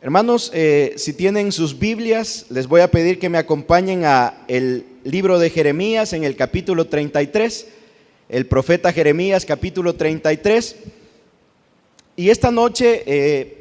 Hermanos, si tienen sus Biblias, les voy a pedir que me acompañen a el libro de Jeremías en el capítulo 33, el profeta Jeremías capítulo 33. Y esta noche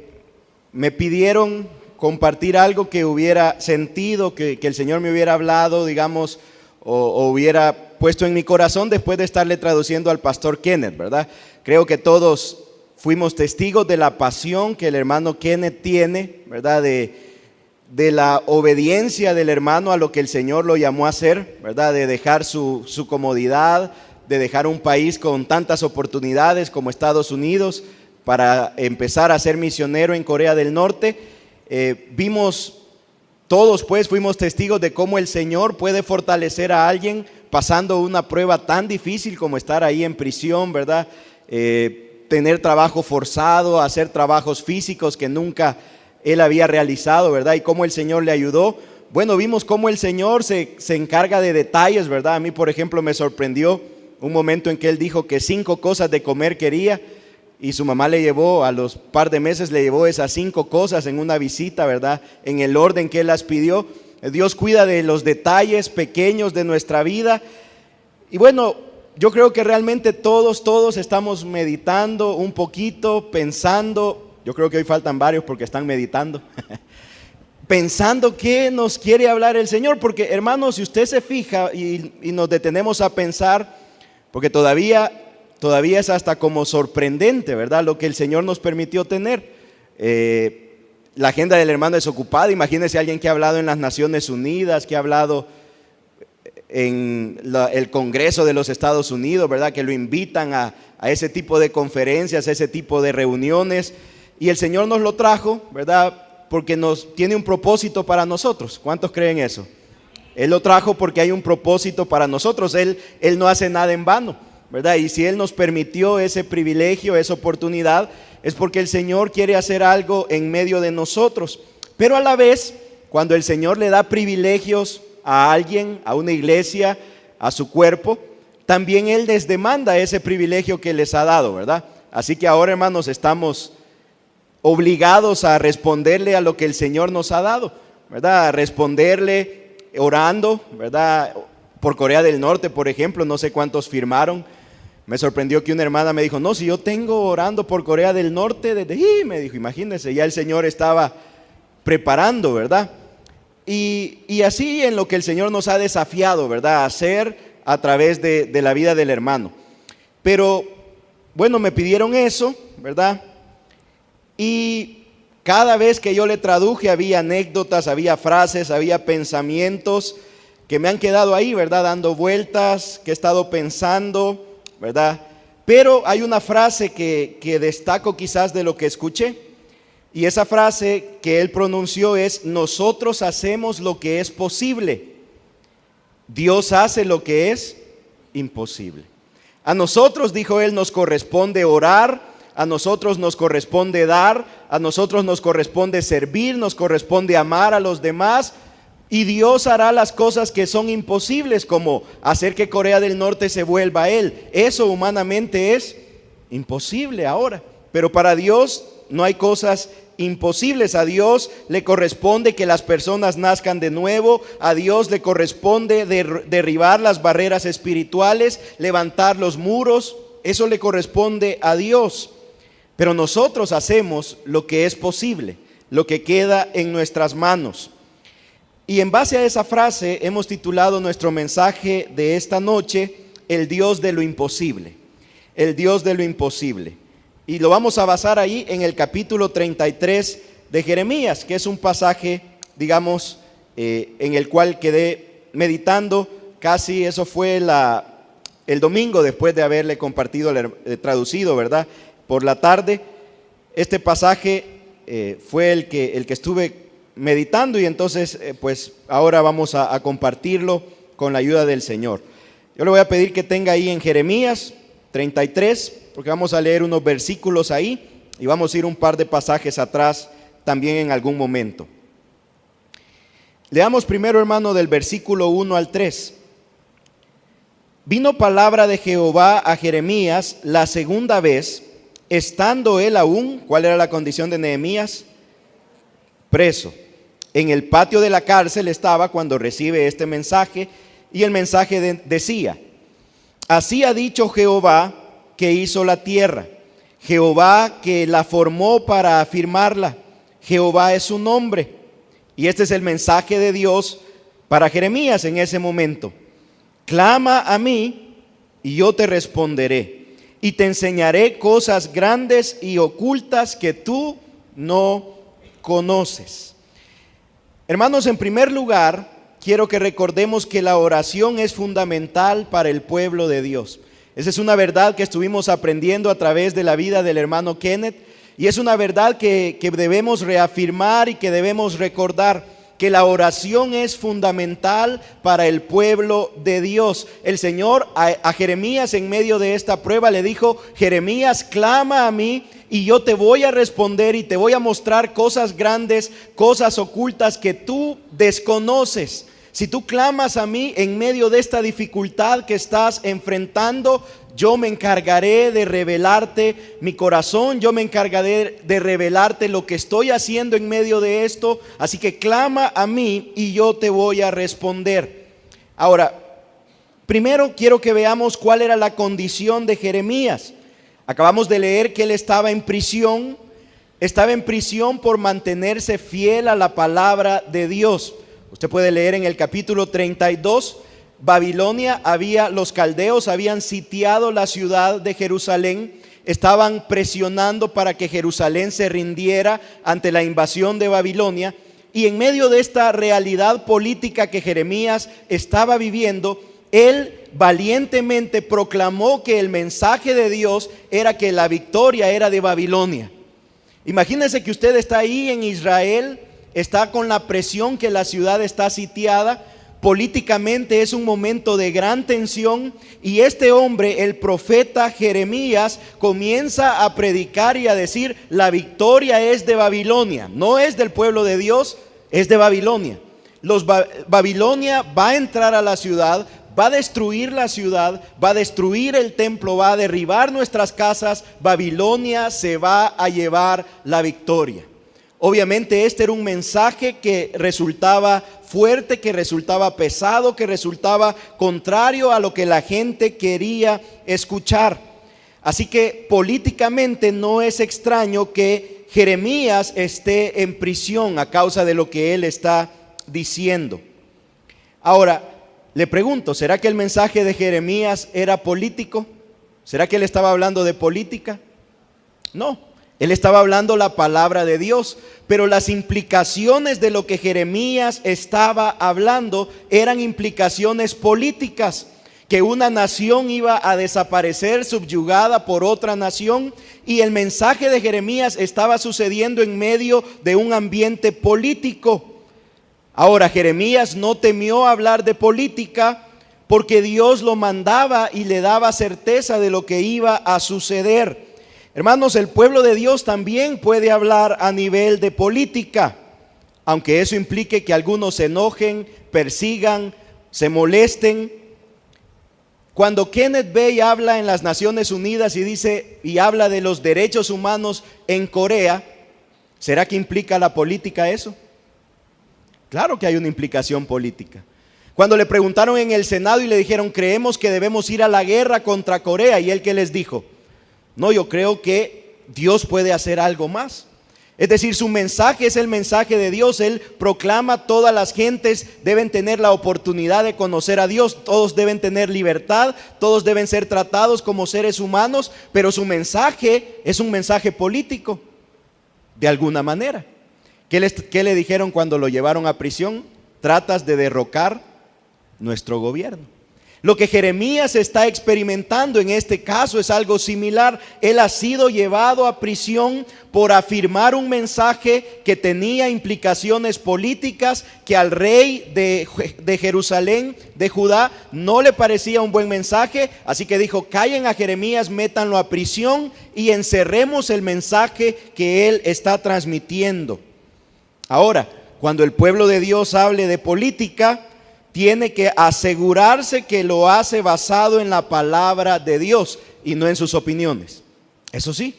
me pidieron compartir algo que hubiera sentido, que el Señor me hubiera hablado, digamos, o hubiera puesto en mi corazón después de estarle traduciendo al pastor Kenneth, ¿verdad? Creo que todos fuimos testigos de la pasión que el hermano Kenneth tiene, ¿verdad? De la obediencia del hermano a lo que el Señor lo llamó a hacer, ¿verdad? De dejar su comodidad, de dejar un país con tantas oportunidades como Estados Unidos para empezar a ser misionero en Corea del Norte. Todos fuimos testigos de cómo el Señor puede fortalecer a alguien pasando una prueba tan difícil como estar ahí en prisión, ¿verdad? Tener trabajo forzado, hacer trabajos físicos que nunca él había realizado, ¿verdad? Y cómo el Señor le ayudó. Bueno, vimos cómo el Señor se encarga de detalles, ¿verdad? A mí, por ejemplo, me sorprendió un momento en que él dijo que 5 cosas de comer quería, y su mamá le llevó, a los par de meses le llevó esas 5 cosas en una visita, ¿verdad? En el orden que él las pidió. Dios cuida de los detalles pequeños de nuestra vida. Y bueno, yo creo que realmente todos estamos meditando un poquito, pensando. Yo creo que hoy faltan varios porque están meditando. Pensando qué nos quiere hablar el Señor. Porque, hermanos, si usted se fija y nos detenemos a pensar, porque todavía es hasta como sorprendente, ¿verdad? Lo que el Señor nos permitió tener. La agenda del hermano es ocupada. Imagínese alguien que ha hablado en las Naciones Unidas, que ha hablado en el Congreso de los Estados Unidos, ¿verdad? Que lo invitan a ese tipo de conferencias, a ese tipo de reuniones. Y el Señor nos lo trajo, ¿verdad? Porque tiene un propósito para nosotros. ¿Cuántos creen eso? Él lo trajo porque hay un propósito para nosotros. Él no hace nada en vano, ¿verdad? Y si Él nos permitió ese privilegio, esa oportunidad, es porque el Señor quiere hacer algo en medio de nosotros. Pero a la vez, cuando el Señor le da privilegios a alguien, a una iglesia, a su cuerpo, también Él les demanda ese privilegio que les ha dado, ¿verdad? Así que ahora, hermanos, estamos obligados a responderle a lo que el Señor nos ha dado, ¿verdad? A responderle orando, ¿verdad? Por Corea del Norte, por ejemplo, no sé cuántos firmaron. Me sorprendió que una hermana me dijo, no, si yo tengo orando por Corea del Norte me dijo, imagínense, ya el Señor estaba preparando, ¿verdad? Y así en lo que el Señor nos ha desafiado, ¿verdad? A hacer a través de la vida del hermano. Pero, bueno, me pidieron eso, ¿verdad? Y cada vez que yo le traduje había anécdotas, había frases, había pensamientos que me han quedado ahí, ¿verdad? Dando vueltas, que he estado pensando, ¿verdad? Pero hay una frase que destaco quizás de lo que escuché. Y esa frase que él pronunció es: nosotros hacemos lo que es posible, Dios hace lo que es imposible. A nosotros, dijo él, nos corresponde orar, a nosotros nos corresponde dar, a nosotros nos corresponde servir, nos corresponde amar a los demás. Y Dios hará las cosas que son imposibles, como hacer que Corea del Norte se vuelva a Él. Eso humanamente es imposible ahora, pero para Dios no hay cosas imposibles. A Dios le corresponde que las personas nazcan de nuevo. A Dios le corresponde derribar las barreras espirituales, levantar los muros. Eso le corresponde a Dios. Pero nosotros hacemos lo que es posible, lo que queda en nuestras manos. Y en base a esa frase hemos titulado nuestro mensaje de esta noche: el Dios de lo imposible. El Dios de lo imposible. Y lo vamos a basar ahí en el capítulo 33 de Jeremías, que es un pasaje, digamos, en el cual quedé meditando. Casi eso fue el domingo después de haberle compartido, traducido, ¿verdad? Por la tarde. Este pasaje fue el que estuve meditando, y entonces pues ahora vamos a compartirlo con la ayuda del Señor. Yo le voy a pedir que tenga ahí en Jeremías 33, porque vamos a leer unos versículos ahí y vamos a ir un par de pasajes atrás también en algún momento. Leamos primero, hermano, del versículo 1 al 3. Vino palabra de Jehová a Jeremías la segunda vez, estando él aún. ¿Cuál era la condición de Nehemías? preso. En el patio de la cárcel estaba cuando recibe este mensaje, y el mensaje decía: así ha dicho Jehová, que hizo la tierra, Jehová que la formó para afirmarla, Jehová es su nombre. Y este es el mensaje de Dios para Jeremías en ese momento: clama a mí y yo te responderé, y te enseñaré cosas grandes y ocultas que tú no conoces. Hermanos, en primer lugar, quiero que recordemos que la oración es fundamental para el pueblo de Dios. Esa es una verdad que estuvimos aprendiendo a través de la vida del hermano Kenneth, y es una verdad que debemos reafirmar y que debemos recordar, que la oración es fundamental para el pueblo de Dios. El Señor a Jeremías en medio de esta prueba le dijo: Jeremías, clama a mí y yo te voy a responder y te voy a mostrar cosas grandes, cosas ocultas que tú desconoces. Si tú clamas a mí en medio de esta dificultad que estás enfrentando, yo me encargaré de revelarte mi corazón, yo me encargaré de revelarte lo que estoy haciendo en medio de esto. Así que clama a mí y yo te voy a responder. Ahora, primero quiero que veamos cuál era la condición de Jeremías. Acabamos de leer que él estaba en prisión por mantenerse fiel a la palabra de Dios. Usted puede leer en el capítulo 32, los caldeos habían sitiado la ciudad de Jerusalén, estaban presionando para que Jerusalén se rindiera ante la invasión de Babilonia, y en medio de esta realidad política que Jeremías estaba viviendo, él valientemente proclamó que el mensaje de Dios era que la victoria era de Babilonia. Imagínense que usted está ahí en Israel, está con la presión que la ciudad está sitiada. Políticamente es un momento de gran tensión, y este hombre, el profeta Jeremías, comienza a predicar y a decir: la victoria es de Babilonia, no es del pueblo de Dios, es de Babilonia. Babilonia va a entrar a la ciudad, va a destruir la ciudad, va a destruir el templo, va a derribar nuestras casas. Babilonia se va a llevar la victoria. Obviamente este era un mensaje que resultaba fuerte, que resultaba pesado, que resultaba contrario a lo que la gente quería escuchar. Así que políticamente no es extraño que Jeremías esté en prisión a causa de lo que él está diciendo. Ahora, le pregunto, ¿será que el mensaje de Jeremías era político? ¿Será que él estaba hablando de política? No. Él estaba hablando la palabra de Dios, pero las implicaciones de lo que Jeremías estaba hablando eran implicaciones políticas, que una nación iba a desaparecer subyugada por otra nación, y el mensaje de Jeremías estaba sucediendo en medio de un ambiente político. Ahora, Jeremías no temió hablar de política porque Dios lo mandaba y le daba certeza de lo que iba a suceder. Hermanos, el pueblo de Dios también puede hablar a nivel de política, aunque eso implique que algunos se enojen, persigan, se molesten. Cuando Kenneth Bey habla en las Naciones Unidas y habla de los derechos humanos en Corea, ¿será que implica la política eso? Claro que hay una implicación política. Cuando le preguntaron en el Senado y le dijeron: creemos que debemos ir a la guerra contra Corea, ¿y él qué les dijo? No, yo creo que Dios puede hacer algo más. Es decir, su mensaje es el mensaje de Dios. Él proclama: todas las gentes deben tener la oportunidad de conocer a Dios, todos deben tener libertad, todos deben ser tratados como seres humanos, pero su mensaje es un mensaje político, de alguna manera. ¿Qué le dijeron cuando lo llevaron a prisión? Tratas de derrocar nuestro gobierno. Lo que Jeremías está experimentando en este caso es algo similar. Él ha sido llevado a prisión por afirmar un mensaje que tenía implicaciones políticas, que al rey de Jerusalén, de Judá, no le parecía un buen mensaje. Así que dijo: callen a Jeremías, métanlo a prisión y encerremos el mensaje que él está transmitiendo. Ahora, cuando el pueblo de Dios hable de política, tiene que asegurarse que lo hace basado en la palabra de Dios y no en sus opiniones. Eso sí,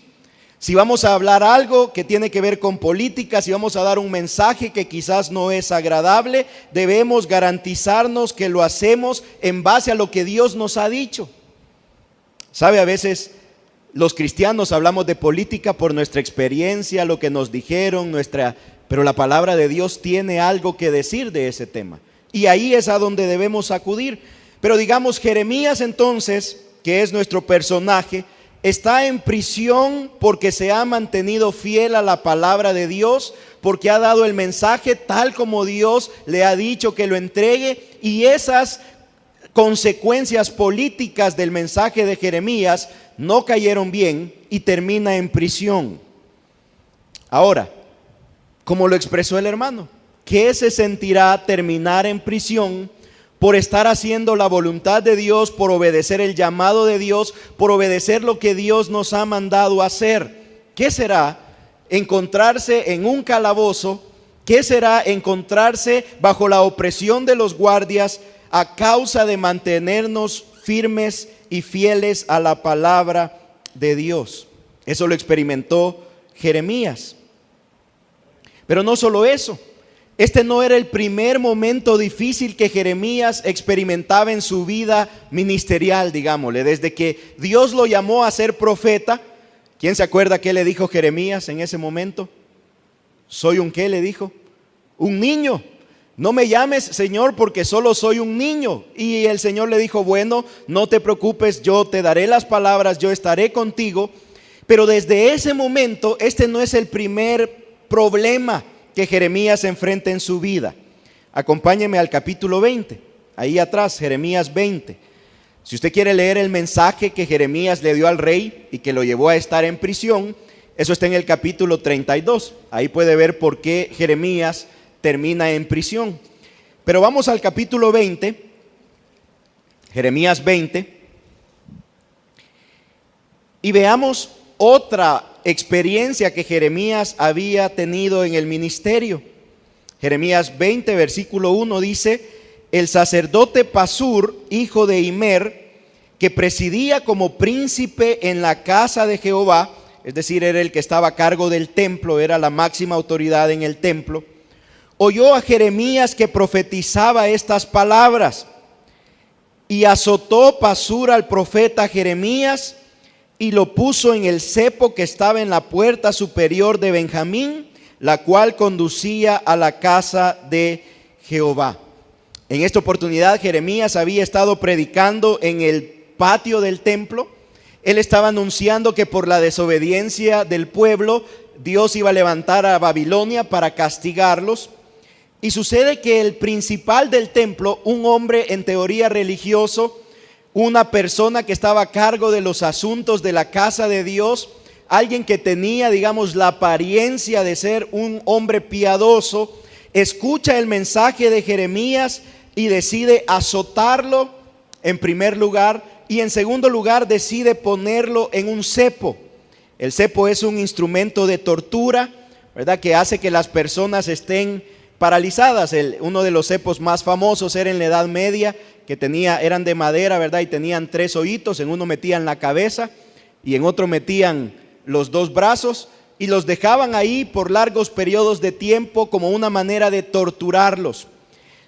Si vamos a hablar algo que tiene que ver con política, si vamos a dar un mensaje que quizás no es agradable, debemos garantizarnos que lo hacemos en base a lo que Dios nos ha dicho. ¿Sabe? A veces los cristianos hablamos de política por nuestra experiencia, lo que nos dijeron, pero la palabra de Dios tiene algo que decir de ese tema. Y ahí es a donde debemos acudir. Pero digamos, Jeremías entonces, que es nuestro personaje, está en prisión porque se ha mantenido fiel a la palabra de Dios, porque ha dado el mensaje tal como Dios le ha dicho que lo entregue, y esas consecuencias políticas del mensaje de Jeremías no cayeron bien y termina en prisión. Ahora, como lo expresó el hermano, ¿qué se sentirá terminar en prisión por estar haciendo la voluntad de Dios, por obedecer el llamado de Dios, por obedecer lo que Dios nos ha mandado hacer? ¿Qué será encontrarse en un calabozo? ¿Qué será encontrarse bajo la opresión de los guardias a causa de mantenernos firmes y fieles a la palabra de Dios? Eso lo experimentó Jeremías. Pero no solo eso. Este no era el primer momento difícil que Jeremías experimentaba en su vida ministerial, digámosle. Desde que Dios lo llamó a ser profeta, ¿quién se acuerda qué le dijo Jeremías en ese momento? ¿Soy un qué? Le dijo. Un niño. No me llames Señor porque solo soy un niño. Y el Señor le dijo, bueno, no te preocupes, yo te daré las palabras, yo estaré contigo. Pero desde ese momento, este no es el primer problema que Jeremías enfrenta en su vida. Acompáñeme al capítulo 20, ahí atrás, Jeremías 20. Si usted quiere leer el mensaje que Jeremías le dio al rey y que lo llevó a estar en prisión, eso está en el capítulo 32. Ahí puede ver por qué Jeremías termina en prisión. Pero vamos al capítulo 20, Jeremías 20, y veamos otra experiencia que Jeremías había tenido en el ministerio. Jeremías 20, versículo 1 dice: el sacerdote Pasur, hijo de Immer, que presidía como príncipe en la casa de Jehová, es decir, era el que estaba a cargo del templo, era la máxima autoridad en el templo, oyó a Jeremías que profetizaba estas palabras, y azotó Pasur al profeta Jeremías y lo puso en el cepo que estaba en la puerta superior de Benjamín, la cual conducía a la casa de Jehová. En esta oportunidad Jeremías había estado predicando en el patio del templo. Él estaba anunciando que por la desobediencia del pueblo, Dios iba a levantar a Babilonia para castigarlos. Y sucede que el principal del templo, un hombre en teoría religioso, una persona que estaba a cargo de los asuntos de la casa de Dios, alguien que tenía, digamos, la apariencia de ser un hombre piadoso, escucha el mensaje de Jeremías y decide azotarlo en primer lugar, y en segundo lugar decide ponerlo en un cepo. El cepo es un instrumento de tortura, ¿verdad?, que hace que las personas estén paralizadas. Uno de los cepos más famosos era en la Edad Media, que eran de madera, ¿verdad?, y tenían 3 hoyitos. En uno metían la cabeza y en otro metían los 2 brazos, y los dejaban ahí por largos periodos de tiempo como una manera de torturarlos.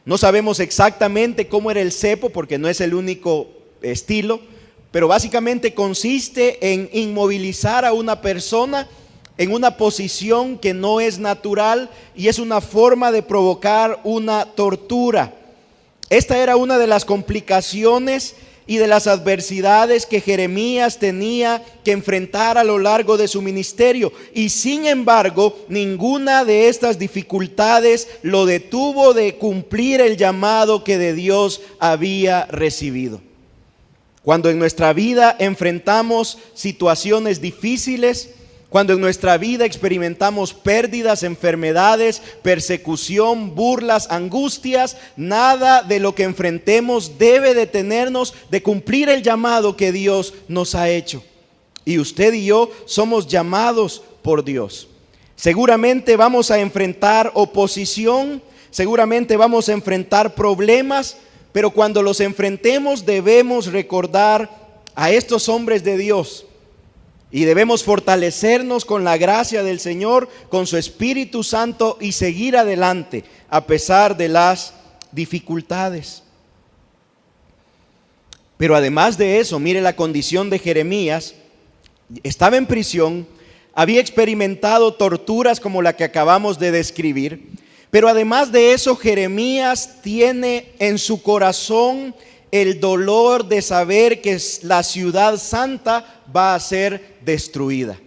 No sabemos exactamente cómo era el cepo, porque no es el único estilo, pero básicamente consiste en inmovilizar a una persona en una posición que no es natural, y es una forma de provocar una tortura. Esta era una de las complicaciones y de las adversidades que Jeremías tenía que enfrentar a lo largo de su ministerio, y sin embargo ninguna de estas dificultades lo detuvo de cumplir el llamado que de Dios había recibido. Cuando en nuestra vida enfrentamos situaciones difíciles, cuando en nuestra vida experimentamos pérdidas, enfermedades, persecución, burlas, angustias, nada de lo que enfrentemos debe detenernos de cumplir el llamado que Dios nos ha hecho. Y usted y yo somos llamados por Dios. Seguramente vamos a enfrentar oposición, seguramente vamos a enfrentar problemas, pero cuando los enfrentemos debemos recordar a estos hombres de Dios Y debemos fortalecernos con la gracia del Señor, con su Espíritu Santo y seguir adelante a pesar de las dificultades. Pero además de eso, mire la condición de Jeremías. Estaba en prisión, había experimentado torturas como la que acabamos de describir, pero además de eso, Jeremías tiene en su corazón el dolor de saber que la ciudad santa va a ser destruida.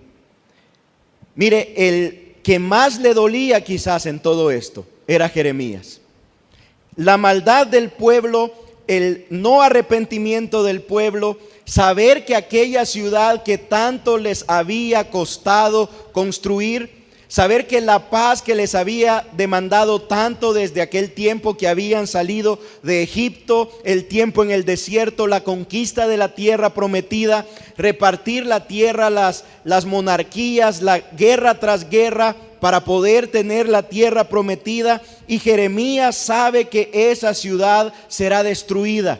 Mire, el que más le dolía quizás en todo esto era Jeremías. La maldad del pueblo, el no arrepentimiento del pueblo, saber que aquella ciudad que tanto les había costado construir, saber que la paz que les había demandado tanto desde aquel tiempo que habían salido de Egipto, el tiempo en el desierto, la conquista de la tierra prometida, repartir la tierra, las monarquías, la guerra tras guerra para poder tener la tierra prometida, y Jeremías sabe que esa ciudad será destruida.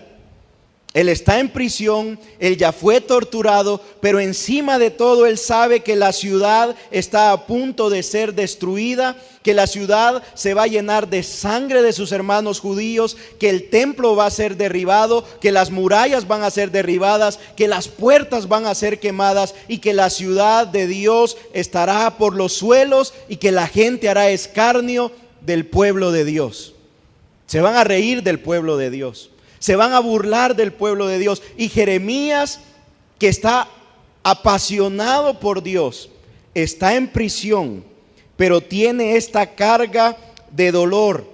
Él está en prisión, él ya fue torturado, pero encima de todo él sabe que la ciudad está a punto de ser destruida, que la ciudad se va a llenar de sangre de sus hermanos judíos, que el templo va a ser derribado, que las murallas van a ser derribadas, que las puertas van a ser quemadas y que la ciudad de Dios estará por los suelos y que la gente hará escarnio del pueblo de Dios. Se van a reír del pueblo de Dios. Se van a burlar del pueblo de Dios. Y Jeremías, que está apasionado por Dios, está en prisión, pero tiene esta carga de dolor.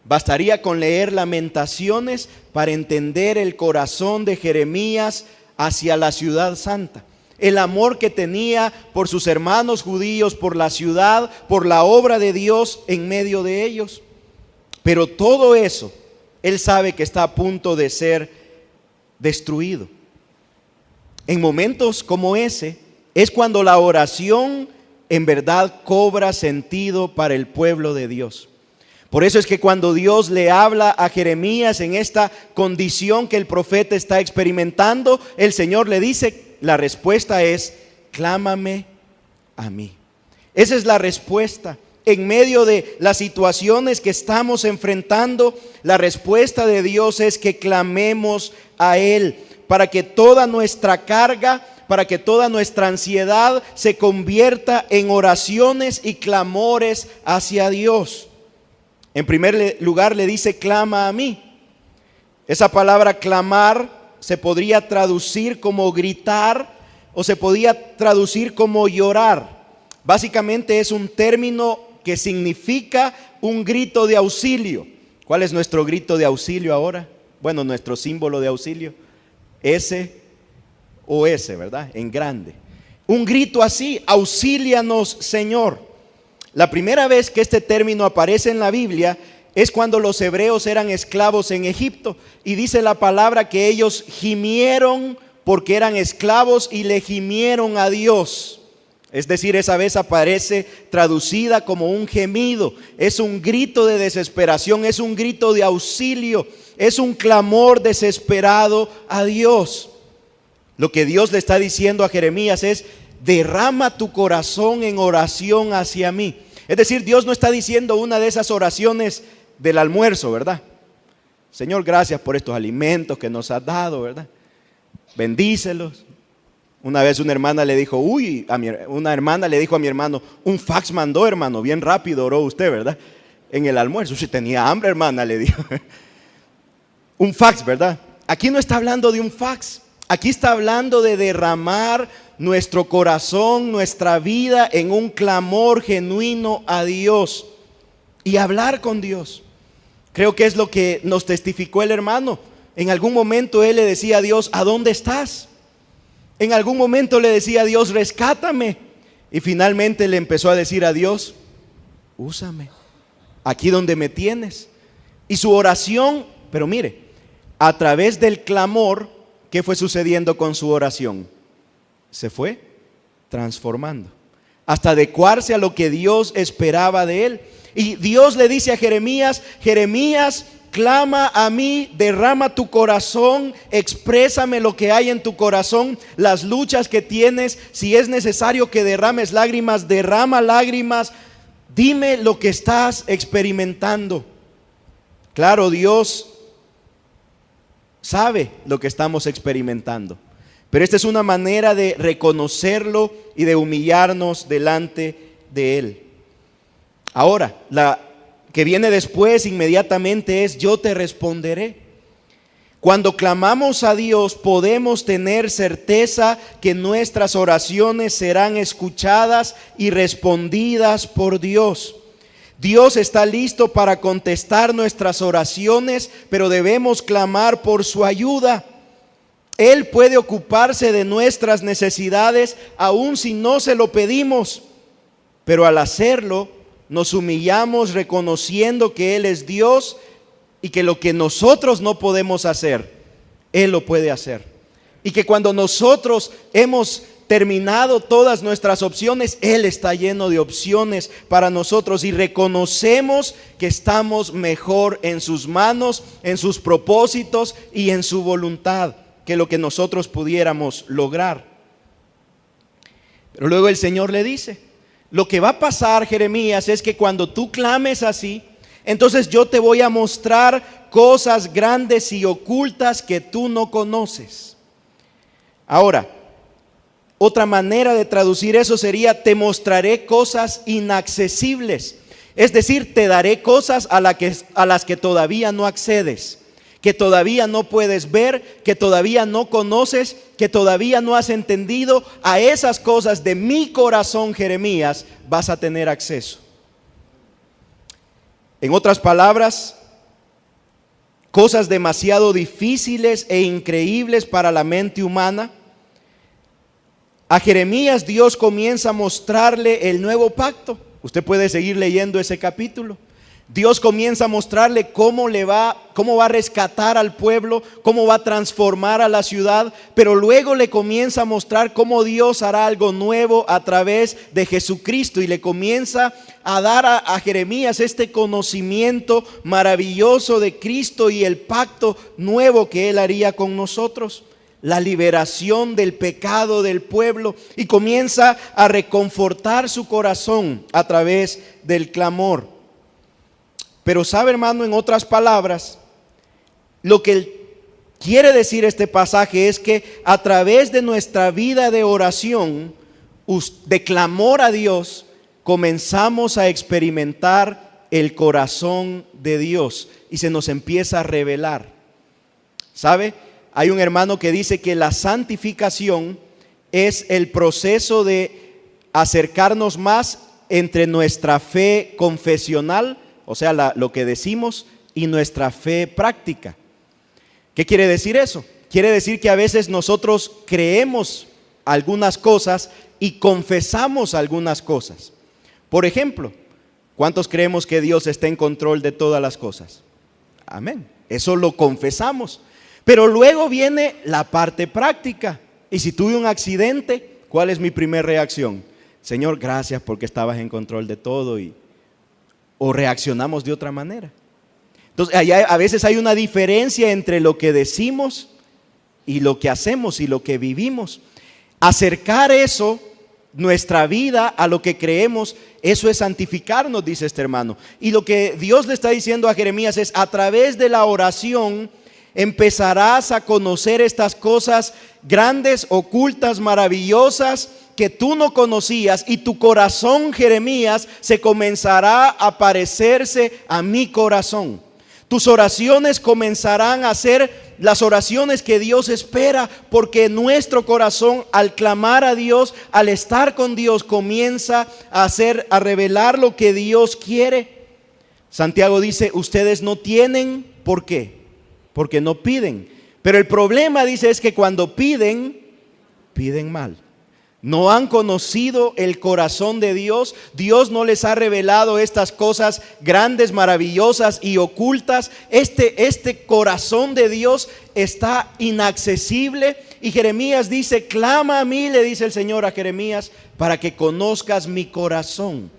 Bastaría con leer Lamentaciones para entender el corazón de Jeremías hacia la ciudad santa. El amor que tenía por sus hermanos judíos, por la ciudad, por la obra de Dios en medio de ellos. Pero todo eso, él sabe que está a punto de ser destruido. En momentos como ese es cuando la oración en verdad cobra sentido para el pueblo de Dios. Por eso es que cuando Dios le habla a Jeremías en esta condición que el profeta está experimentando, el Señor le dice, la respuesta es: clámame a mí. Esa es la respuesta. En medio de las situaciones que estamos enfrentando, la respuesta de Dios es que clamemos a Él para que toda nuestra carga, para que toda nuestra ansiedad se convierta en oraciones y clamores hacia Dios. En primer lugar le dice: clama a mí. Esa palabra clamar se podría traducir como gritar o se podía traducir como llorar. Básicamente es un término que significa un grito de auxilio. ¿Cuál es nuestro grito de auxilio ahora? Bueno, nuestro símbolo de auxilio, SOS, ¿verdad? En grande. Un grito así: auxílianos, Señor. La primera vez que este término aparece en la Biblia es cuando los hebreos eran esclavos en Egipto, y dice la palabra que ellos gimieron porque eran esclavos y le gimieron a Dios. Es decir, esa vez aparece traducida como un gemido. Es un grito de desesperación, es un grito de auxilio, es un clamor desesperado a Dios. Lo que Dios le está diciendo a Jeremías es: derrama tu corazón en oración hacia mí. Es decir, Dios no está diciendo una de esas oraciones del almuerzo, ¿verdad? Señor, gracias por estos alimentos que nos has dado, ¿verdad? Bendícelos. Una vez una hermana le dijo, una hermana le dijo a mi hermano: un fax mandó, hermano, bien rápido oró usted, ¿verdad? En el almuerzo. Si tenía hambre, hermana, le dijo. Un fax, ¿verdad? Aquí no está hablando de un fax. Aquí está hablando de derramar nuestro corazón, nuestra vida en un clamor genuino a Dios y hablar con Dios. Creo que es lo que nos testificó el hermano. En algún momento él le decía a Dios: ¿a dónde estás? En algún momento le decía a Dios: rescátame. Y finalmente le empezó a decir a Dios: úsame, aquí donde me tienes. Y su oración, pero mire, a través del clamor, ¿qué fue sucediendo con su oración? Se fue transformando hasta adecuarse a lo que Dios esperaba de él. Y Dios le dice a Jeremías: Jeremías, clama a mí, derrama tu corazón, exprésame lo que hay en tu corazón, las luchas que tienes. Si es necesario que derrames lágrimas, derrama lágrimas. Dime lo que estás experimentando. Claro, Dios sabe lo que estamos experimentando, pero esta es una manera de reconocerlo y de humillarnos delante de Él. Ahora, la que viene después inmediatamente es: yo te responderé. Cuando clamamos a Dios, podemos tener certeza que nuestras oraciones serán escuchadas y respondidas por Dios. Dios está listo para contestar nuestras oraciones, pero debemos clamar por su ayuda. Él puede ocuparse de nuestras necesidades aun si no se lo pedimos, pero al hacerlo nos humillamos reconociendo que Él es Dios y que lo que nosotros no podemos hacer, Él lo puede hacer. Y que cuando nosotros hemos terminado todas nuestras opciones, Él está lleno de opciones para nosotros, y reconocemos que estamos mejor en sus manos, en sus propósitos y en su voluntad que lo que nosotros pudiéramos lograr. Pero luego el Señor le dice: lo que va a pasar, Jeremías, es que cuando tú clames así, entonces yo te voy a mostrar cosas grandes y ocultas que tú no conoces. Ahora, otra manera de traducir eso sería: te mostraré cosas inaccesibles. Es decir, te daré cosas a las que todavía no accedes, que todavía no puedes ver, que todavía no conoces, que todavía no has entendido. A esas cosas de mi corazón, Jeremías, vas a tener acceso. En otras palabras, cosas demasiado difíciles e increíbles para la mente humana. A Jeremías Dios comienza a mostrarle el nuevo pacto. Usted puede seguir leyendo ese capítulo. Dios comienza a mostrarle cómo va a rescatar al pueblo, cómo va a transformar a la ciudad, pero luego le comienza a mostrar cómo Dios hará algo nuevo a través de Jesucristo, y le comienza a dar a Jeremías este conocimiento maravilloso de Cristo y el pacto nuevo que Él haría con nosotros, la liberación del pecado del pueblo, y comienza a reconfortar su corazón a través del clamor. Pero sabe, hermano, en otras palabras, lo que quiere decir este pasaje es que a través de nuestra vida de oración, de clamor a Dios, comenzamos a experimentar el corazón de Dios y se nos empieza a revelar. ¿Sabe? Hay un hermano que dice que la santificación es el proceso de acercarnos más entre nuestra fe confesional, o sea, lo que decimos, y nuestra fe práctica. ¿Qué quiere decir eso? Quiere decir que a veces nosotros creemos algunas cosas y confesamos algunas cosas. Por ejemplo, ¿cuántos creemos que Dios está en control de todas las cosas? Amén. Eso lo confesamos. Pero luego viene la parte práctica. Y si tuve un accidente, ¿cuál es mi primera reacción? Señor, gracias porque estabas en control de todo. O reaccionamos de otra manera. Entonces, a veces hay una diferencia entre lo que decimos y lo que hacemos y lo que vivimos. Acercar eso, nuestra vida, a lo que creemos, eso es santificarnos, dice este hermano. Y lo que Dios le está diciendo a Jeremías es: a través de la oración empezarás a conocer estas cosas grandes, ocultas, maravillosas que tú no conocías, y tu corazón, Jeremías, se comenzará a parecerse a mi corazón. Tus oraciones comenzarán a ser las oraciones que Dios espera, porque nuestro corazón, al clamar a Dios, al estar con Dios, comienza a revelar lo que Dios quiere. Santiago dice: ustedes no tienen, ¿por qué? Porque no piden. Pero el problema, dice, es que cuando piden mal. No han conocido el corazón de Dios. Dios no les ha revelado estas cosas grandes, maravillosas y ocultas. Este corazón de Dios está inaccesible. Y Jeremías dice: clama a mí, le dice el Señor a Jeremías, para que conozcas mi corazón,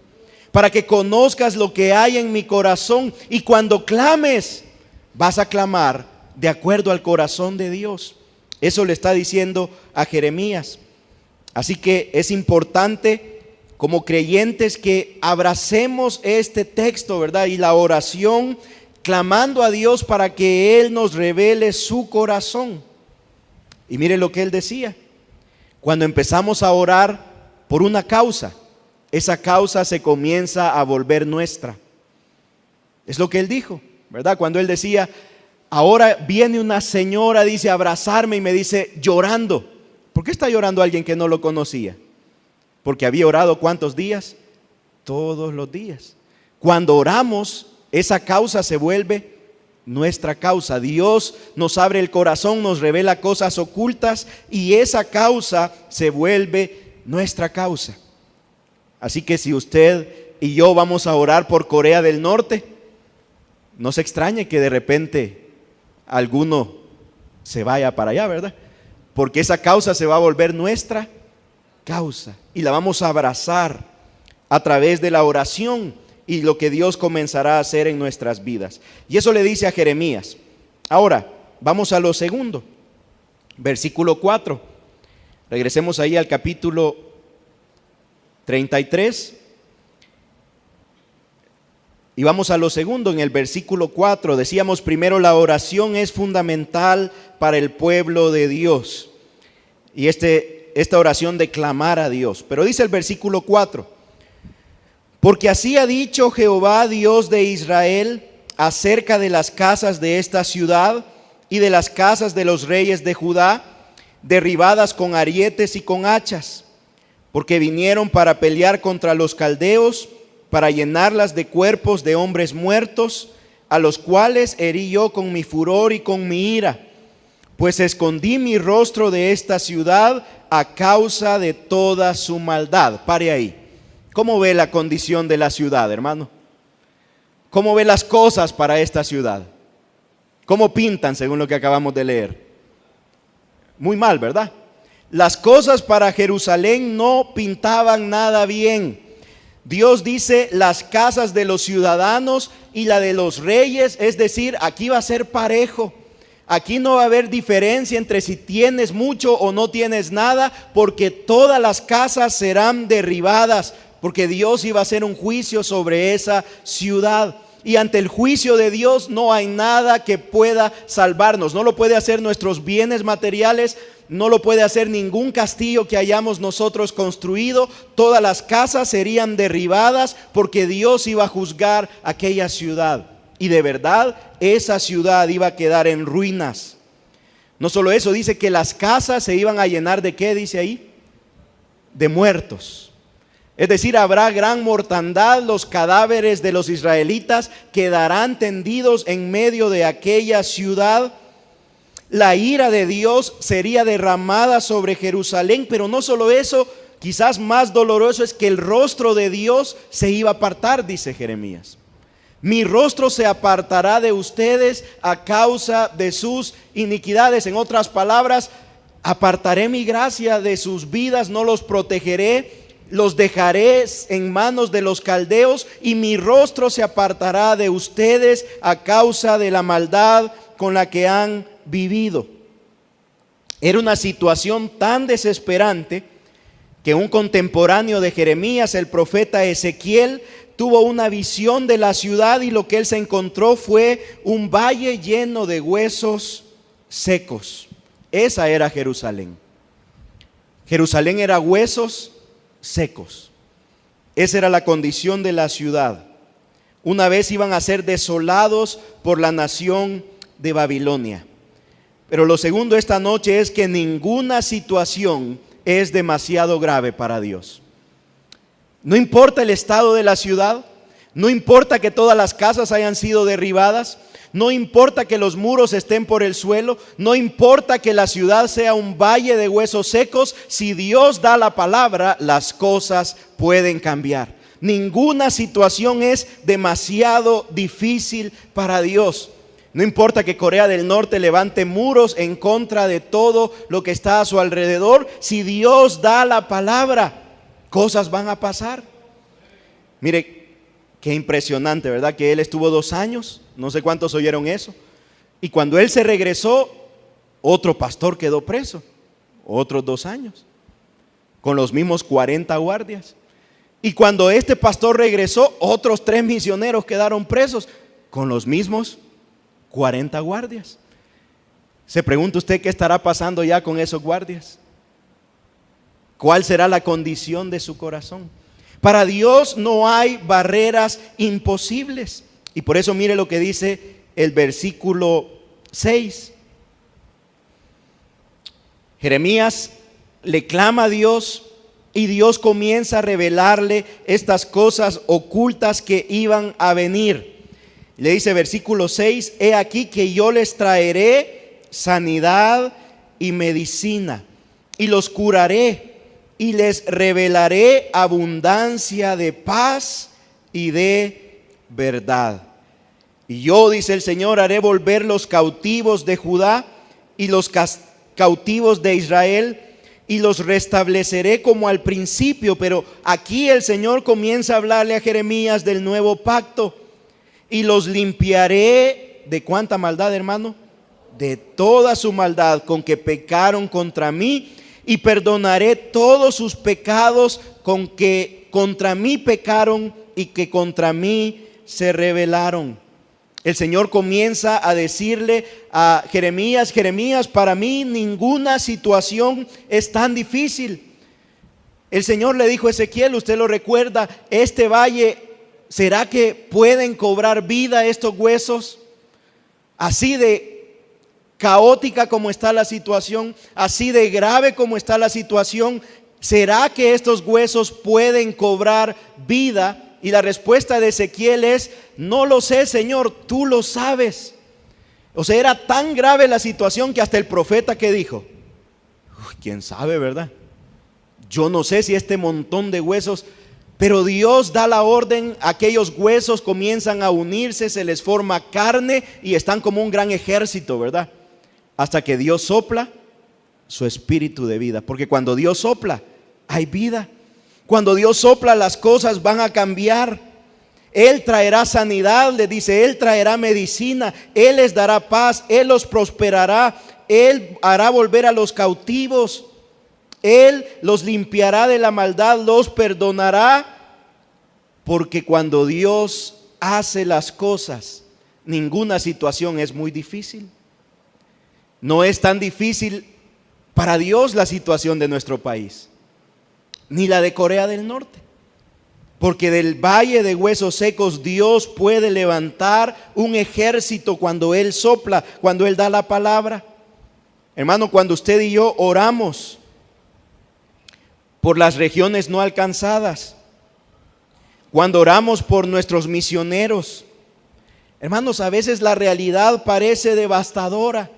para que conozcas lo que hay en mi corazón. Y cuando clames, vas a clamar de acuerdo al corazón de Dios. Eso le está diciendo a Jeremías. Así que es importante como creyentes que abracemos este texto, ¿verdad? Y la oración, clamando a Dios para que Él nos revele su corazón. Y mire lo que Él decía: cuando empezamos a orar por una causa, esa causa se comienza a volver nuestra. Es lo que Él dijo, ¿verdad? Cuando Él decía: ahora viene una señora, dice, a abrazarme y me dice, llorando. ¿Por qué está llorando alguien que no lo conocía? Porque había orado ¿cuántos días? Todos los días. Cuando oramos, esa causa se vuelve nuestra causa. Dios nos abre el corazón, nos revela cosas ocultas y esa causa se vuelve nuestra causa. Así que si usted y yo vamos a orar por Corea del Norte, no se extrañe que de repente alguno se vaya para allá, ¿verdad? Porque esa causa se va a volver nuestra causa y la vamos a abrazar a través de la oración y lo que Dios comenzará a hacer en nuestras vidas. Y eso le dice a Jeremías. Ahora, vamos a lo segundo, versículo 4. Regresemos ahí al capítulo 33. Y vamos a lo segundo, en el versículo 4. Decíamos primero, la oración es fundamental para el pueblo de Dios. Y esta oración de clamar a Dios. Pero dice el versículo 4: porque así ha dicho Jehová, Dios de Israel, acerca de las casas de esta ciudad y de las casas de los reyes de Judá, derribadas con arietes y con hachas, porque vinieron para pelear contra los caldeos, para llenarlas de cuerpos de hombres muertos, a los cuales herí yo con mi furor y con mi ira, pues escondí mi rostro de esta ciudad a causa de toda su maldad. Pare ahí. ¿Cómo ve la condición de la ciudad, hermano? ¿Cómo ve las cosas para esta ciudad? ¿Cómo pintan según lo que acabamos de leer? Muy mal, ¿verdad? Las cosas para Jerusalén no pintaban nada bien. Dios dice las casas de los ciudadanos y la de los reyes, es decir, aquí va a ser parejo. Aquí no va a haber diferencia entre si tienes mucho o no tienes nada, porque todas las casas serán derribadas, porque Dios iba a hacer un juicio sobre esa ciudad. Y ante el juicio de Dios no hay nada que pueda salvarnos. No lo puede hacer nuestros bienes materiales, no lo puede hacer ningún castillo que hayamos nosotros construido. Todas las casas serían derribadas porque Dios iba a juzgar aquella ciudad. Y de verdad esa ciudad iba a quedar en ruinas. No solo eso, dice que las casas se iban a llenar de ¿qué dice ahí? De muertos. Es decir, habrá gran mortandad, los cadáveres de los israelitas quedarán tendidos en medio de aquella ciudad. La ira de Dios sería derramada sobre Jerusalén, pero no solo eso, quizás más doloroso es que el rostro de Dios se iba a apartar, dice Jeremías. Mi rostro se apartará de ustedes a causa de sus iniquidades. En otras palabras, apartaré mi gracia de sus vidas, no los protegeré, los dejaré en manos de los caldeos y mi rostro se apartará de ustedes a causa de la maldad con la que han vivido. Era una situación tan desesperante que un contemporáneo de Jeremías, el profeta Ezequiel, tuvo una visión de la ciudad y lo que él se encontró fue un valle lleno de huesos secos. Esa era Jerusalén. Jerusalén era huesos secos. Esa era la condición de la ciudad. Una vez iban a ser desolados por la nación de Babilonia. Pero lo segundo esta noche es que ninguna situación es demasiado grave para Dios. No importa el estado de la ciudad, no importa que todas las casas hayan sido derribadas, no importa que los muros estén por el suelo, no importa que la ciudad sea un valle de huesos secos, si Dios da la palabra, las cosas pueden cambiar. Ninguna situación es demasiado difícil para Dios. No importa que Corea del Norte levante muros en contra de todo lo que está a su alrededor, si Dios da la palabra, cosas van a pasar. Mire, qué impresionante, ¿verdad? Que él estuvo 2 años, no sé cuántos oyeron eso. Y cuando él se regresó, otro pastor quedó preso, otros 2 años, con los mismos 40 guardias. Y cuando este pastor regresó, otros 3 misioneros quedaron presos, con los mismos 40 guardias. ¿Se pregunta usted qué estará pasando ya con esos guardias? ¿Cuál será la condición de su corazón? Para Dios no hay barreras imposibles. Y por eso mire lo que dice el versículo 6. Jeremías le clama a Dios y Dios comienza a revelarle estas cosas ocultas que iban a venir. Le dice versículo 6, he aquí que yo les traeré sanidad y medicina y los curaré y les revelaré abundancia de paz y de verdad. Y yo, dice el Señor, haré volver los cautivos de Judá y los cautivos de Israel y los restableceré como al principio. Pero aquí el Señor comienza a hablarle a Jeremías del nuevo pacto. Y los limpiaré ¿de cuánta maldad, hermano? De toda su maldad con que pecaron contra mí, y perdonaré todos sus pecados con que contra mí pecaron y que contra mí se rebelaron. El Señor comienza a decirle a Jeremías, Jeremías, para mí ninguna situación es tan difícil. El Señor le dijo a Ezequiel, usted lo recuerda, este valle, ¿será que pueden cobrar vida estos huesos? Así de caótica como está la situación, así de grave como está la situación, ¿será que estos huesos pueden cobrar vida? Y la respuesta de Ezequiel es, no lo sé, Señor, tú lo sabes. O sea, era tan grave la situación que hasta el profeta que dijo, quién sabe, ¿verdad? Yo no sé si este montón de huesos, pero Dios da la orden, aquellos huesos comienzan a unirse, se les forma carne y están como un gran ejército, ¿verdad? Hasta que Dios sopla su espíritu de vida, porque cuando Dios sopla, hay vida. Cuando Dios sopla, las cosas van a cambiar. Él traerá sanidad, le dice, Él traerá medicina, Él les dará paz, Él los prosperará, Él hará volver a los cautivos, Él los limpiará de la maldad, los perdonará, porque cuando Dios hace las cosas, ninguna situación es muy difícil. No es tan difícil para Dios la situación de nuestro país, ni la de Corea del Norte, porque del valle de huesos secos Dios puede levantar un ejército cuando Él sopla, cuando Él da la palabra. Hermano, cuando usted y yo oramos por las regiones no alcanzadas, cuando oramos por nuestros misioneros, hermanos, a veces la realidad parece devastadora.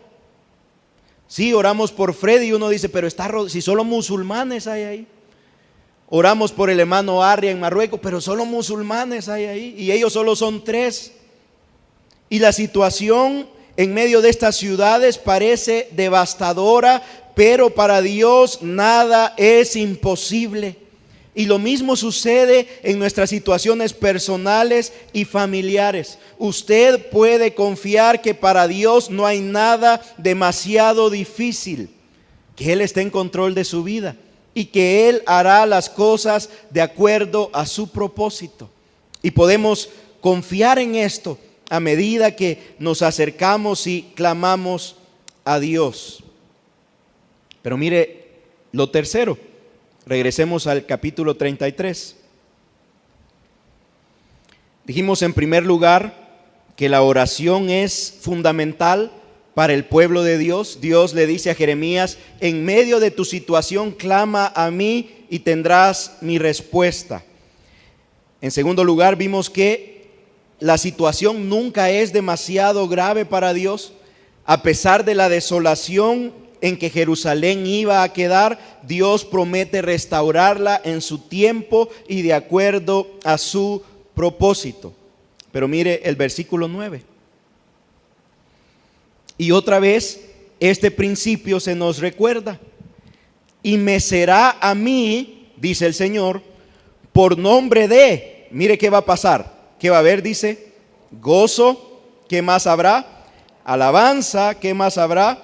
Sí, oramos por Freddy y uno dice, pero si solo musulmanes hay ahí. Oramos por el hermano Arria en Marruecos, pero solo musulmanes hay ahí y ellos solo son 3. Y la situación en medio de estas ciudades parece devastadora, pero para Dios nada es imposible. Y lo mismo sucede en nuestras situaciones personales y familiares. Usted puede confiar que para Dios no hay nada demasiado difícil, que Él está en control de su vida y que Él hará las cosas de acuerdo a su propósito. Y podemos confiar en esto a medida que nos acercamos y clamamos a Dios. Pero mire lo tercero. Regresemos al capítulo 33. Dijimos en primer lugar que la oración es fundamental para el pueblo de Dios. Dios le dice a Jeremías, en medio de tu situación clama a mí y tendrás mi respuesta. En segundo lugar vimos que la situación nunca es demasiado grave para Dios. A pesar de la desolación en que Jerusalén iba a quedar, Dios promete restaurarla en su tiempo y de acuerdo a su propósito. Pero mire el versículo 9. Y otra vez este principio se nos recuerda. Y me será a mí, dice el Señor, por nombre de, mire qué va a pasar, qué va a haber, dice, gozo, ¿qué más habrá? alabanza, ¿qué más habrá?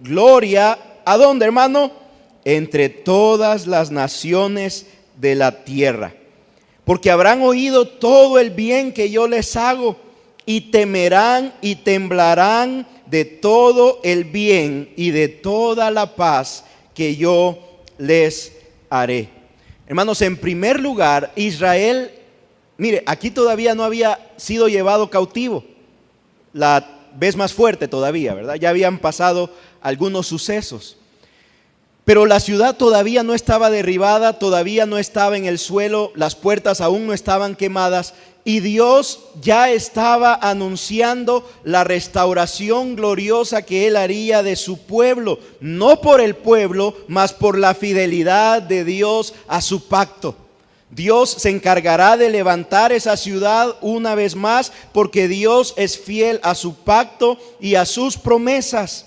Gloria, ¿a dónde, hermano? Entre todas las naciones de la tierra. Porque habrán oído todo el bien que yo les hago, y temerán y temblarán de todo el bien y de toda la paz que yo les haré. Hermanos, en primer lugar, Israel, mire, aquí todavía no había sido llevado cautivo, la vez más fuerte todavía, ¿verdad? Ya habían pasado algunos sucesos. Pero la ciudad todavía no estaba derribada, todavía no estaba en el suelo, las puertas aún no estaban quemadas, y Dios ya estaba anunciando la restauración gloriosa que Él haría de su pueblo, no por el pueblo, mas por la fidelidad de Dios a su pacto. Dios se encargará de levantar esa ciudad una vez más, porque Dios es fiel a su pacto y a sus promesas.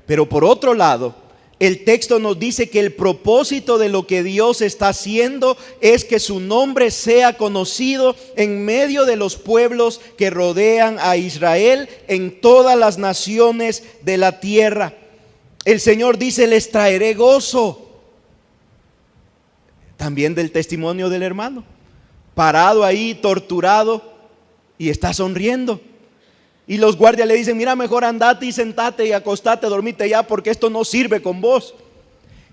Pero por otro lado, el texto nos dice que el propósito de lo que Dios está haciendo es que su nombre sea conocido en medio de los pueblos que rodean a Israel, en todas las naciones de la tierra. El Señor dice: les traeré gozo. También del testimonio del hermano, parado ahí, torturado, y está sonriendo. Y los guardias le dicen: mira, mejor andate y sentate y acostate, dormite ya, porque esto no sirve con vos.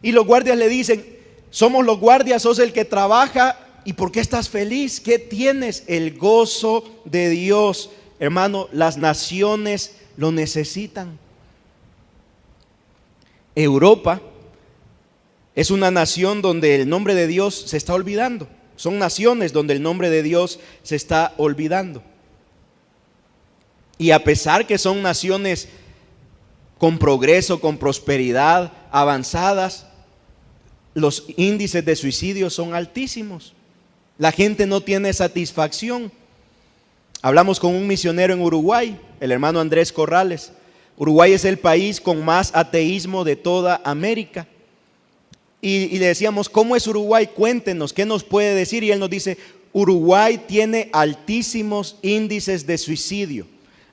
Y los guardias le dicen: somos los guardias, sos el que trabaja, ¿y por qué estás feliz? ¿Qué tienes? El gozo de Dios. Hermano, las naciones lo necesitan. Europa es una nación donde el nombre de Dios se está olvidando. Son naciones donde el nombre de Dios se está olvidando. Y a pesar que son naciones con progreso, con prosperidad, avanzadas, los índices de suicidio son altísimos. La gente no tiene satisfacción. Hablamos con un misionero en Uruguay, el hermano Andrés Corrales. Uruguay es el país con más ateísmo de toda América. Y le decíamos: ¿cómo es Uruguay? Cuéntenos, ¿qué nos puede decir? Y él nos dice: Uruguay tiene altísimos índices de suicidio.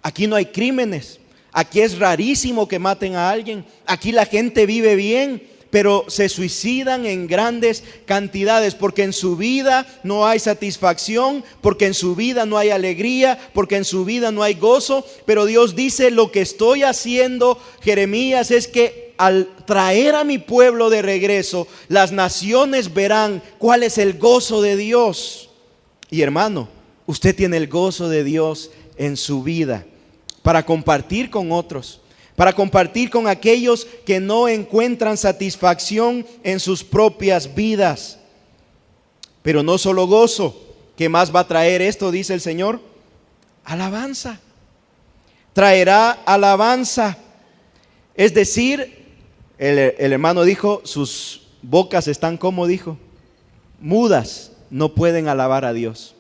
Aquí no hay crímenes, aquí es rarísimo que maten a alguien, aquí la gente vive bien, pero se suicidan en grandes cantidades porque en su vida no hay satisfacción, porque en su vida no hay alegría, porque en su vida no hay gozo. Pero Dios dice: lo que estoy haciendo, Jeremías, es que al traer a mi pueblo de regreso, las naciones verán cuál es el gozo de Dios. Y hermano, usted tiene el gozo de Dios en su vida para compartir con otros, para compartir con aquellos que no encuentran satisfacción en sus propias vidas. Pero no solo gozo. ¿Qué más va a traer esto? Dice el Señor: alabanza. Traerá alabanza. Es decir, el hermano dijo: sus bocas están, como dijo, mudas, no pueden alabar a Dios.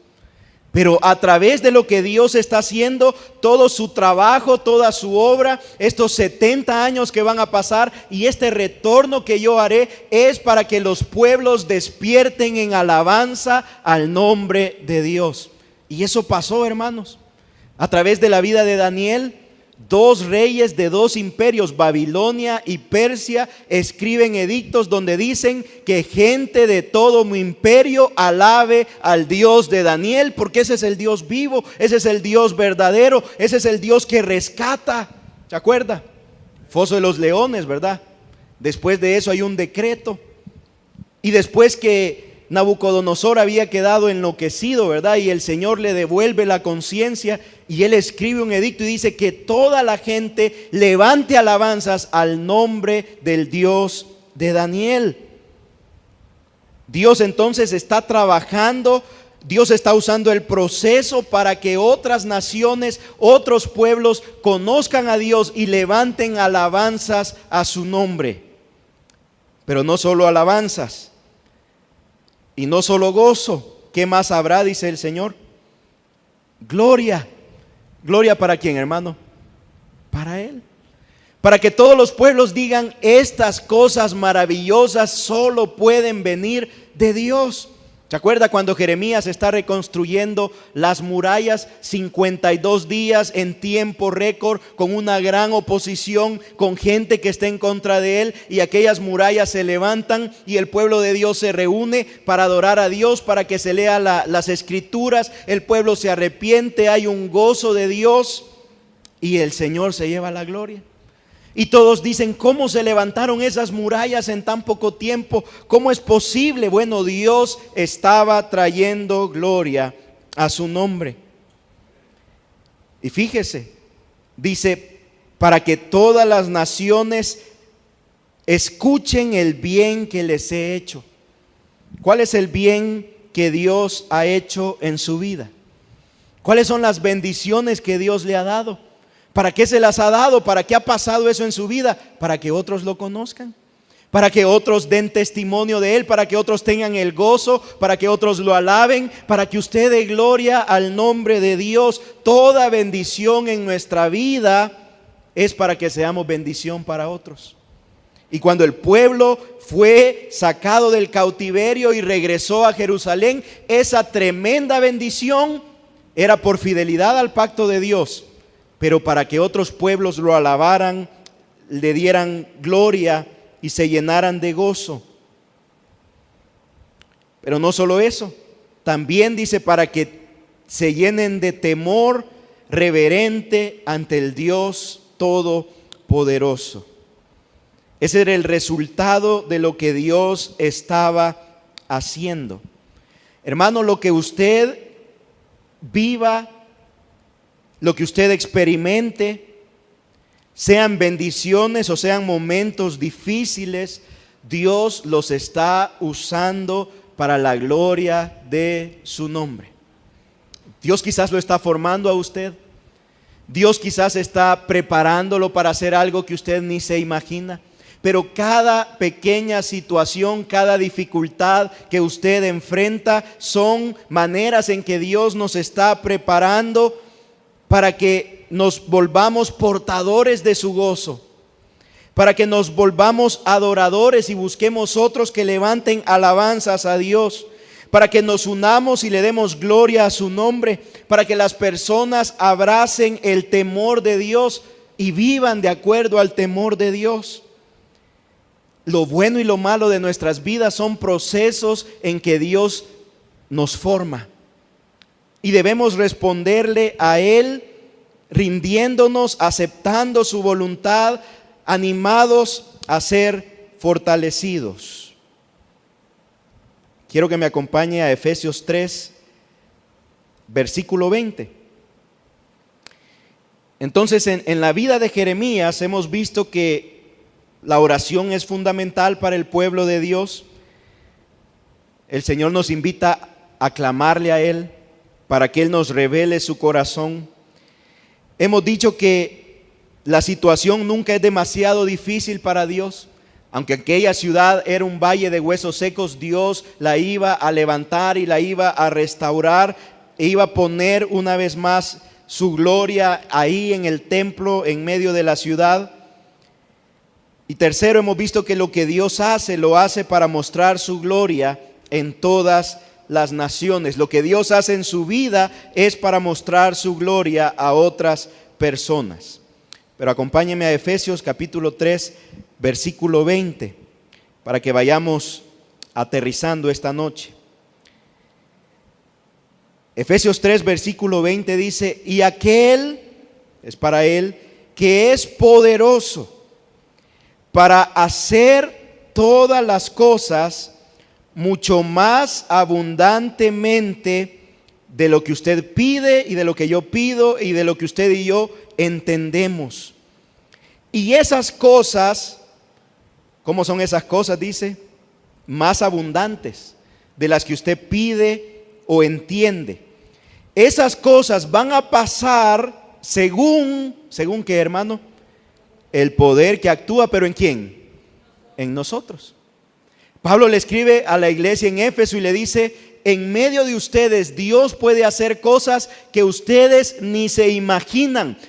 Pero a través de lo que Dios está haciendo, todo su trabajo, toda su obra, estos 70 años que van a pasar y este retorno que yo haré, es para que los pueblos despierten en alabanza al nombre de Dios. Y eso pasó, hermanos, a través de la vida de Daniel. Dos reyes de dos imperios, Babilonia y Persia, escriben edictos donde dicen que gente de todo mi imperio alabe al Dios de Daniel, porque ese es el Dios vivo, ese es el Dios verdadero, ese es el Dios que rescata. ¿Se acuerda? Foso de los leones, ¿verdad? Después de eso hay un decreto. Y después que Nabucodonosor había quedado enloquecido, ¿verdad? Y el Señor le devuelve la conciencia y él escribe un edicto y dice que toda la gente levante alabanzas al nombre del Dios de Daniel. Dios entonces está trabajando, Dios está usando el proceso para que otras naciones, otros pueblos conozcan a Dios y levanten alabanzas a su nombre. Pero no solo alabanzas. Y no solo gozo. ¿Qué más habrá? Dice el Señor. Gloria. ¿Gloria para quién, hermano? Para Él. Para que todos los pueblos digan: estas cosas maravillosas solo pueden venir de Dios. ¿Se acuerda cuando Jeremías está reconstruyendo las murallas? 52 días en tiempo récord, con una gran oposición, con gente que está en contra de él, y aquellas murallas se levantan y el pueblo de Dios se reúne para adorar a Dios, para que se lea las escrituras, el pueblo se arrepiente, hay un gozo de Dios y el Señor se lleva la gloria. Y todos dicen: ¿cómo se levantaron esas murallas en tan poco tiempo? ¿Cómo es posible? Bueno, Dios estaba trayendo gloria a su nombre. Y fíjese, dice: para que todas las naciones escuchen el bien que les he hecho. ¿Cuál es el bien que Dios ha hecho en su vida? ¿Cuáles son las bendiciones que Dios le ha dado? ¿Para qué se las ha dado? ¿Para qué ha pasado eso en su vida? Para que otros lo conozcan, para que otros den testimonio de Él, para que otros tengan el gozo, para que otros lo alaben, para que usted dé gloria al nombre de Dios. Toda bendición en nuestra vida es para que seamos bendición para otros. Y cuando el pueblo fue sacado del cautiverio y regresó a Jerusalén, esa tremenda bendición era por fidelidad al pacto de Dios, pero para que otros pueblos lo alabaran, le dieran gloria y se llenaran de gozo. Pero no solo eso, también dice: para que se llenen de temor reverente ante el Dios Todopoderoso. Ese era el resultado de lo que Dios estaba haciendo. Hermano, lo que usted viva, lo que usted experimente, sean bendiciones o sean momentos difíciles, Dios los está usando para la gloria de su nombre. Dios quizás lo está formando a usted. Dios quizás está preparándolo para hacer algo que usted ni se imagina. Pero cada pequeña situación, cada dificultad que usted enfrenta son maneras en que Dios nos está preparando para que nos volvamos portadores de su gozo, para que nos volvamos adoradores y busquemos otros que levanten alabanzas a Dios, para que nos unamos y le demos gloria a su nombre, para que las personas abracen el temor de Dios y vivan de acuerdo al temor de Dios. Lo bueno y lo malo de nuestras vidas son procesos en que Dios nos forma. Y debemos responderle a Él rindiéndonos, aceptando su voluntad, animados a ser fortalecidos. Quiero que me acompañe a Efesios 3, versículo 20. Entonces, en la vida de Jeremías hemos visto que la oración es fundamental para el pueblo de Dios. El Señor nos invita a clamarle a Él para que Él nos revele su corazón. Hemos dicho que la situación nunca es demasiado difícil para Dios. Aunque aquella ciudad era un valle de huesos secos, Dios la iba a levantar y la iba a restaurar e iba a poner una vez más su gloria ahí en el templo, en medio de la ciudad. Y tercero, hemos visto que lo que Dios hace, lo hace para mostrar su gloria en todas las naciones. Lo que Dios hace en su vida es para mostrar su gloria a otras personas. Pero acompáñeme a Efesios capítulo 3, versículo 20, para que vayamos aterrizando esta noche. Efesios 3, versículo 20 dice: y aquel, es para Él, que es poderoso para hacer todas las cosas mucho más abundantemente de lo que usted pide y de lo que yo pido y de lo que usted y yo entendemos. Y esas cosas, ¿cómo son esas cosas? Dice, más abundantes de las que usted pide o entiende. Esas cosas van a pasar según ¿qué, hermano? El poder que actúa, pero ¿en quién? En nosotros. Pablo le escribe a la iglesia en Éfeso y le dice: en medio de ustedes Dios puede hacer cosas que ustedes ni se imaginan.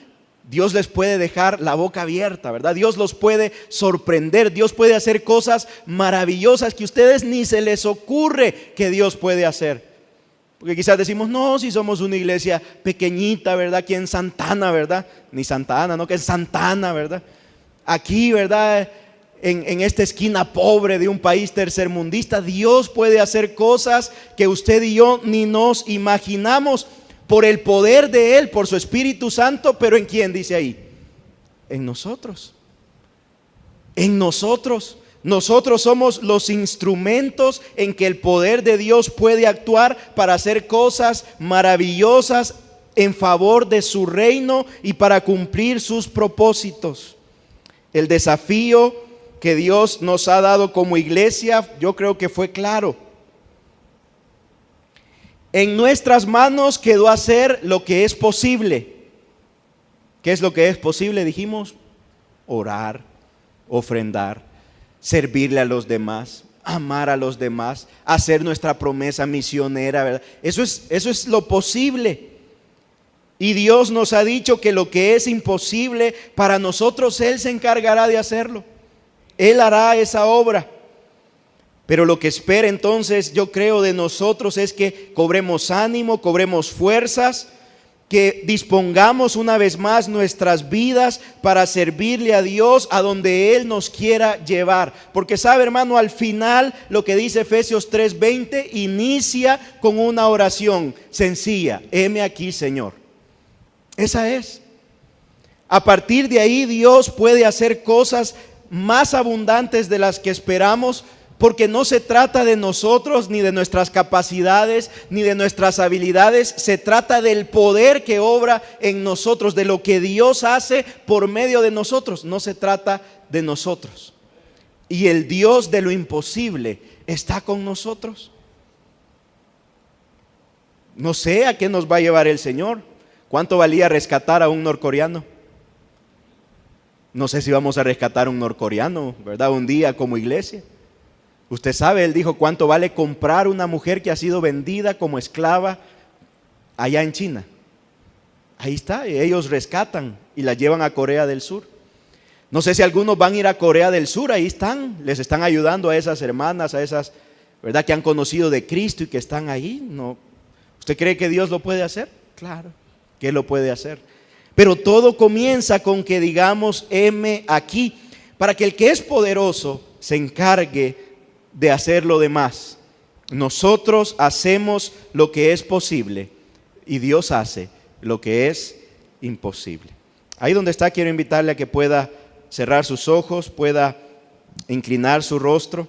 Dios les puede dejar la boca abierta, ¿verdad? Dios los puede sorprender, Dios puede hacer cosas maravillosas que a ustedes ni se les ocurre que Dios puede hacer. Porque quizás decimos, no, si somos una iglesia pequeñita, ¿verdad? Aquí en Santana, ¿verdad? Ni Santa Ana, no, que en Santana, ¿verdad? Aquí, ¿verdad? En esta esquina pobre de un país tercermundista, Dios puede hacer cosas que usted y yo ni nos imaginamos por el poder de Él, por su Espíritu Santo. Pero ¿en quién dice ahí? En nosotros. En nosotros. Nosotros somos los instrumentos en que el poder de Dios puede actuar para hacer cosas maravillosas en favor de su reino y para cumplir sus propósitos. El desafío que Dios nos ha dado como iglesia, yo creo que fue claro. En nuestras manos quedó hacer lo que es posible. ¿Qué es lo que es posible? Dijimos, orar, ofrendar, servirle a los demás, amar a los demás, hacer nuestra promesa misionera, ¿verdad? Eso es lo posible. Y Dios nos ha dicho que lo que es imposible para nosotros, Él se encargará de hacerlo. Él hará esa obra. Pero lo que espera entonces, yo creo, de nosotros es que cobremos ánimo, cobremos fuerzas, que dispongamos una vez más nuestras vidas para servirle a Dios a donde Él nos quiera llevar. Porque sabe, hermano, al final lo que dice Efesios 3:20 inicia con una oración sencilla: heme aquí, Señor. Esa es. A partir de ahí Dios puede hacer cosas más abundantes de las que esperamos, porque no se trata de nosotros, ni de nuestras capacidades, ni de nuestras habilidades. Se trata del poder que obra en nosotros, de lo que Dios hace por medio de nosotros. No se trata de nosotros. Y el Dios de lo imposible está con nosotros. No sé a qué nos va a llevar el Señor. ¿Cuánto valía rescatar a un norcoreano? No sé si vamos a rescatar a un norcoreano, ¿verdad? Un día como iglesia. Usted sabe, Él dijo, ¿cuánto vale comprar una mujer que ha sido vendida como esclava allá en China? Ahí está, ellos rescatan y la llevan a Corea del Sur. No sé si algunos van a ir a Corea del Sur, ahí están, les están ayudando a esas hermanas, a esas, ¿verdad?, que han conocido de Cristo y que están ahí. No. ¿Usted cree que Dios lo puede hacer? Claro que Él lo puede hacer. Pero todo comienza con que digamos, heme aquí, para que el que es poderoso se encargue de hacer lo demás. Nosotros hacemos lo que es posible y Dios hace lo que es imposible. Ahí donde está, quiero invitarle a que pueda cerrar sus ojos, pueda inclinar su rostro.